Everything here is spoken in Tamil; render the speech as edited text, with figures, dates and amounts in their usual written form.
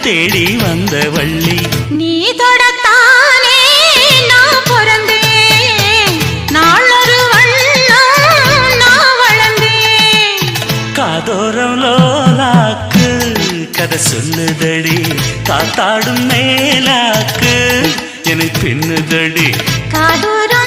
தேடி வந்த வள்ளி. நீ தொடத்தானே நான் பிறந்தேன், நாளொரு வண்ணம் நான் வளர்ந்தேன். காதோரம் லோலாக்கு கதை சொல்லுதடி, காத்தாடும்